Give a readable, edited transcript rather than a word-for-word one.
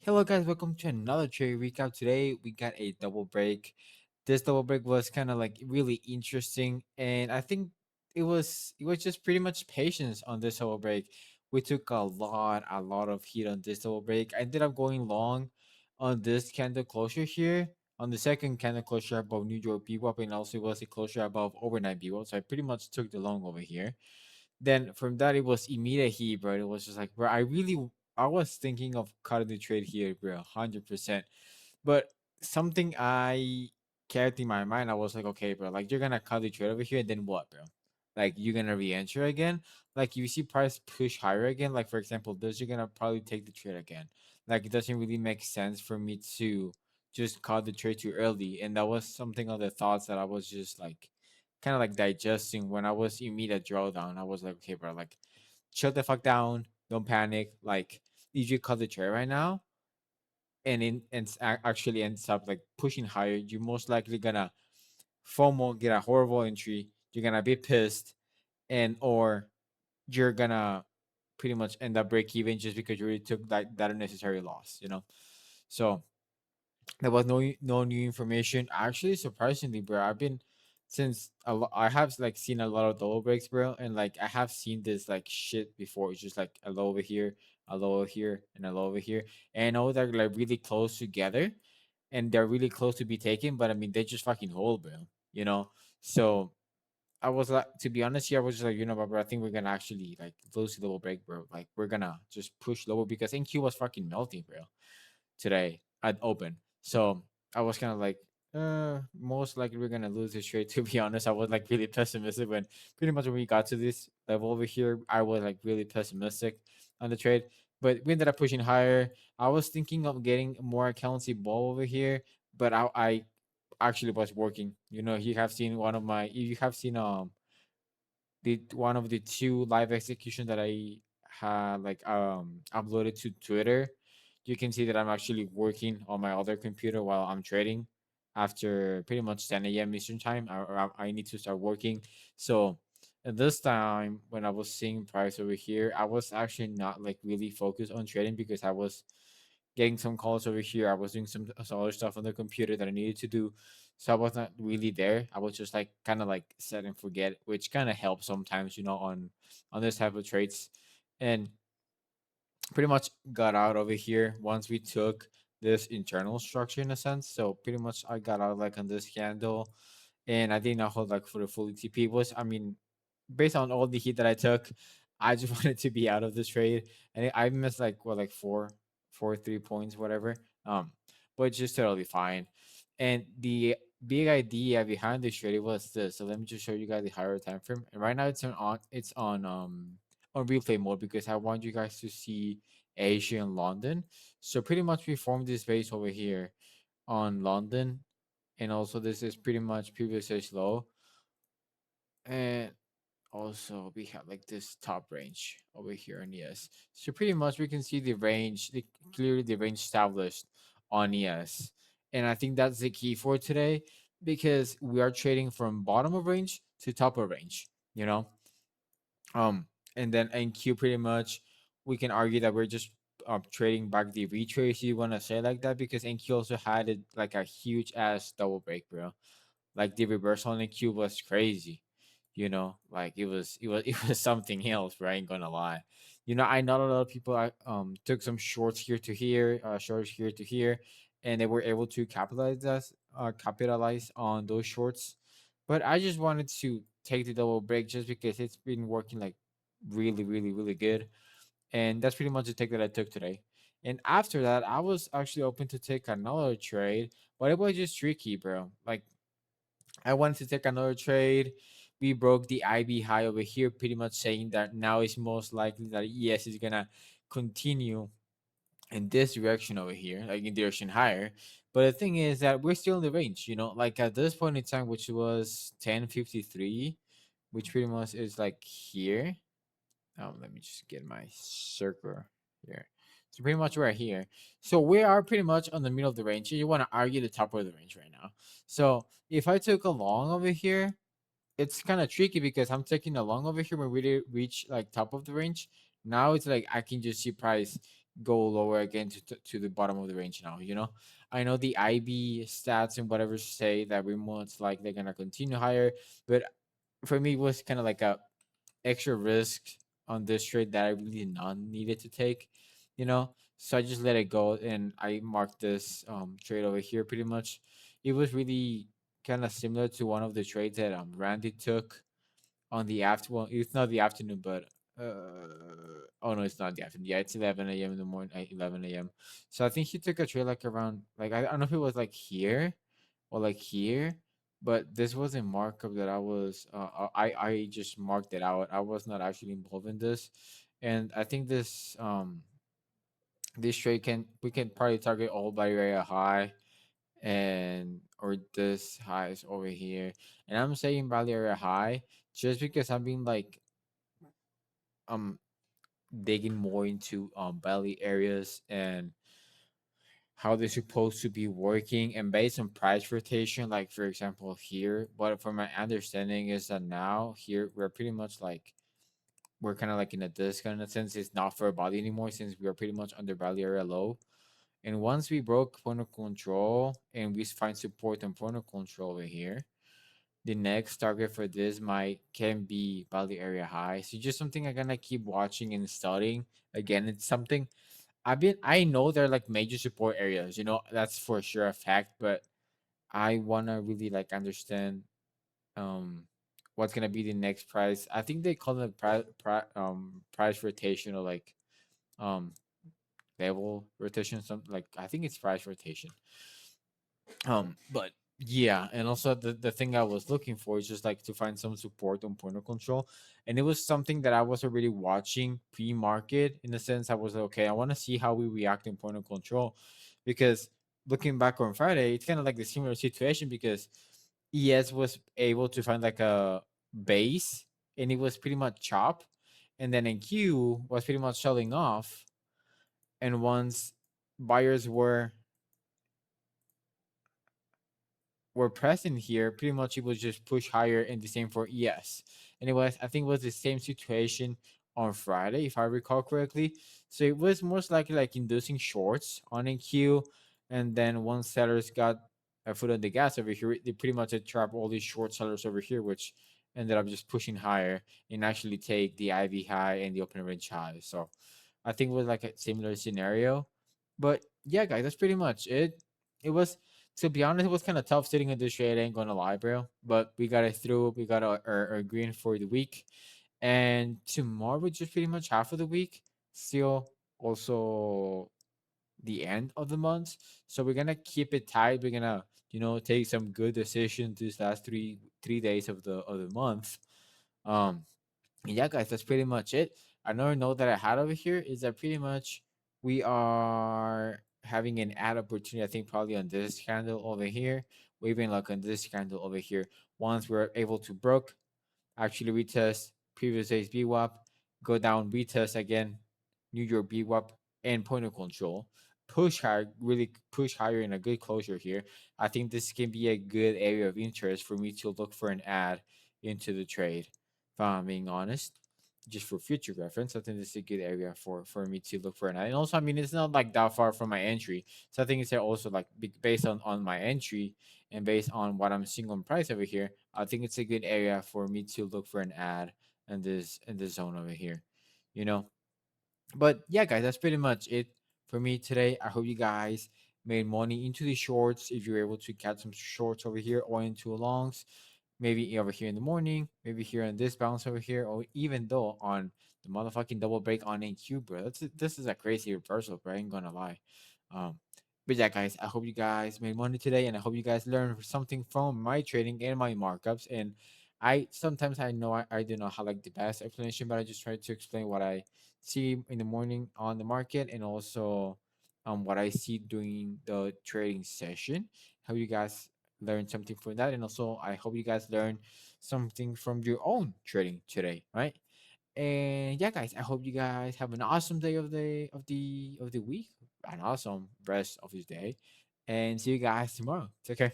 Hello guys, welcome to another trade recap. Today we got a double break. This double break was kind of like really interesting, and I think it was just pretty much patience on this double break. We took a lot of heat on this double break. I ended up going long on this candle closure here. On the second candle closure above New York BWAP, and also it was a closure above overnight BWAP. So I pretty much took the long over here. Then from that it was immediate heat, bro. It was just like, bro, I was thinking of cutting the trade here, bro, 100%. But something I kept in my mind, I was like, okay, bro, like you're gonna cut the trade over here, and then what, bro? Like you're gonna re-enter again. Like you see price push higher again. Like for example, this you're gonna probably take the trade again. Like it doesn't really make sense for me to just cut the trade too early. And that was something of the thoughts that I was just like kind of like digesting when I was immediate drawdown. I was like, okay, bro, like chill the fuck down, don't panic. Like if you cut the trade right now, actually ends up like pushing higher, you're most likely gonna FOMO, get a horrible entry. You're gonna be pissed, and or you're gonna pretty much end up break even just because you already took that unnecessary loss. So there was no new information. Actually, surprisingly, bro, I have like seen a lot of double breaks, bro, and like I have seen this like shit before. It's just like a low over here, a low over here, and a low over here, and I know they're like really close together, and they're really close to be taken. But I mean, they just fucking hold, bro. You know, so I was like, to be honest here, I was just like, bro, I think we're gonna actually like lose the double break, bro. Like we're gonna just push lower because NQ was fucking melting, bro, today at open. So I was kind of like, most likely we're gonna lose this trade. To be honest, I was like really pessimistic when pretty much when we got to this level over here. I was like really pessimistic on the trade, but we ended up pushing higher. I was thinking of getting more accountancy ball over here, but I actually was working. You have seen you have seen the one of the two live execution that I had like uploaded to Twitter. You can see that I'm actually working on my other computer while I'm trading. After pretty much 10 a.m. Eastern time, I need to start working. So at this time, when I was seeing price over here, I was actually not like really focused on trading because I was getting some calls over here. I was doing some other stuff on the computer that I needed to do. So I was not really there. I was just like kind of like set and forget, which kind of helps sometimes, on this type of traits. And pretty much got out over here once we took this internal structure in a sense. So pretty much I got out like on this candle, and I did not hold like for the full ETP. Was I mean, based on all the heat that I took, I just wanted to be out of this trade, and I missed like what, like 3 points, whatever. But it's just totally fine. And the big idea behind this trade was this. So let me just show you guys the higher time frame. And right now it's on replay mode because I want you guys to see Asia and London. So pretty much we formed this base over here on London, and also this is pretty much previous stage low, and also we have like this top range over here on ES. So pretty much we can see clearly the range established on ES, and I think that's the key for today because we are trading from bottom of range to top of range. You know, and then NQ pretty much we can argue that we're just trading back the retrace. You want to say like that because NQ also had it like a huge ass double break, bro. Like the reversal on NQ was crazy. Like it was something else, bro. I ain't gonna lie. I know a lot of people took some shorts here to here, shorts here to here, and they were able to capitalize on those shorts. But I just wanted to take the double break just because it's been working like really, really, really good. And that's pretty much the take that I took today. And after that, I was actually open to take another trade, but it was just tricky, bro. Like I wanted to take another trade. We broke the IB high over here, pretty much saying that now it's most likely that ES is gonna continue in this direction over here, like in direction higher. But the thing is that we're still in the range, like at this point in time, which was 10:53, which pretty much is like here. Let me just get my circle here. So pretty much right here. So we are pretty much on the middle of the range. You want to argue the top of the range right now. So if I took a long over here, it's kind of tricky because I'm taking a long over here when we reach like top of the range. Now it's like I can just see price go lower again to the bottom of the range now. I know the IB stats and whatever say that we're most likely gonna continue higher, but for me, it was kind of like a extra risk on this trade that I really not needed to take, So I just let it go and I marked this trade over here pretty much. It was really kind of similar to one of the trades that Randy took on the after. Well, it's not the afternoon, but oh no, it's not the afternoon. Yeah, it's 11 a.m. in the morning, 11 a.m. So I think he took a trade like around, like, I don't know if it was like here or like here, but this was a markup that I just marked it out. I was not actually involved in this, and I think this trade we can probably target all by area high and or this high is over here, and I'm saying Valley area high just because I've been like um digging more into belly areas and how they're supposed to be working, and based on price rotation, like for example here, but from my understanding is that now here we're pretty much like we're kind of like in a discount in a sense. It's not for a body anymore since we are pretty much under belly area low, and once we broke point of control and we find support on point of control over here, the next target for this might can be belly area high. So just something I'm gonna keep watching and studying. Again, it's something I know they're like major support areas, that's for sure a fact, but I wanna really like understand um what's gonna be the next price. I think they call it price rotation, or like um level rotation, something like, I think it's price rotation. But yeah, and also the thing I was looking for is just like to find some support on point of control, and it was something that I was already watching pre-market, in the sense I was like, okay, I want to see how we react in point of control, because looking back on Friday, it's kind of like the similar situation, because ES was able to find like a base, and it was pretty much chop, and then in Q was pretty much selling off, and once buyers were present here, pretty much it was just push higher, and the same for ES. And I think it was the same situation on Friday, if I recall correctly. So it was most likely like inducing shorts on NQ. And then once sellers got a foot on the gas over here, they pretty much trap all these short sellers over here, which ended up just pushing higher and actually take the IV high and the open range high. So I think it was like a similar scenario. But yeah, guys, that's pretty much it. It was, to be honest, it was kind of tough sitting in this shade. I ain't gonna lie, bro. But we got it through. We got our green for the week, and tomorrow just pretty much half of the week. Still, also the end of the month. So we're gonna keep it tight. We're gonna take some good decisions these last three days of the month. Um, yeah, guys, that's pretty much it. Another note that I had over here is that pretty much we are having an ad opportunity, I think probably on this candle over here, or even like on this candle over here. Once we're able to broke, actually retest previous day's BWAP, go down, retest again, New York BWAP, and point of control. Push higher, really push higher in a good closure here. I think this can be a good area of interest for me to look for an ad into the trade. If I'm being honest, just for future reference, I think this is a good area for me to look for an ad. And also, I mean, it's not like that far from my entry, so I think it's also like based on my entry and based on what I'm seeing on price over here, I think it's a good area for me to look for an ad in this zone over here, you know. But yeah, guys, that's pretty much it for me today. I hope you guys made money into the shorts if you're able to catch some shorts over here, or into longs, maybe over here in the morning, maybe here on this bounce over here, or even though on the motherfucking double break on NQ, bro. This is a crazy reversal, bro. I ain't gonna lie. Um, but yeah, guys, I hope you guys made money today, and I hope you guys learned something from my trading and my markups. And I sometimes I know I do not have like the best explanation, but I just try to explain what I see in the morning on the market, and also what I see during the trading session. Hope you guys learn something from that, and also I hope you guys learn something from your own trading today, right? And yeah, guys, I hope you guys have an awesome day of the week, an awesome rest of your day, and see you guys tomorrow. Take care.